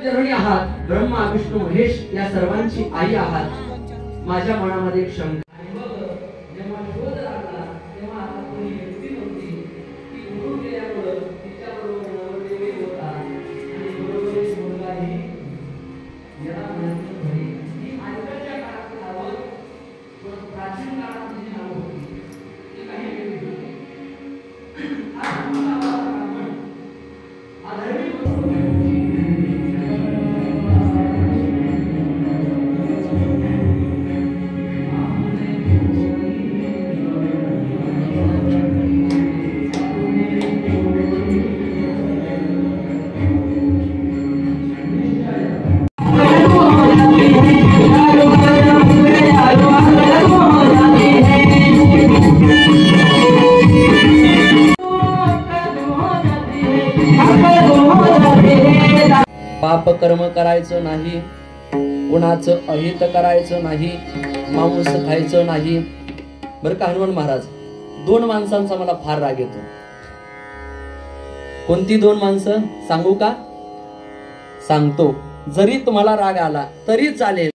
जननी आहात, ब्रह्मा विष्णू महेश या सर्वांची आई आहात। माझ्या मनामध्ये एक शंका आणि मग जेव्हा शोध लागला तेव्हा आता कोणी व्यक्ती नव्हती ती उडून गेल्यामुळे तिच्याबरोबर नवरदेवही होता आणि बरोबरच मुलगाही याला म्हणत घरी। ही आजकालच्या काळात नावं पण प्राचीन काळात जी नावं होती ती काही वेगळी होती। आज मला ब्राह्मण आधर्मी पाप कर्म करायचं नाही, कुणाचं अहित करायचं नाही, मांस खायचं नाही। बरं का हनुमान महाराज, दोन माणसांचा मला फार राग येतो। कोणती दोन माणसं सांगू का? सांगतो, जरी तुम्हाला राग आला तरी चालेल।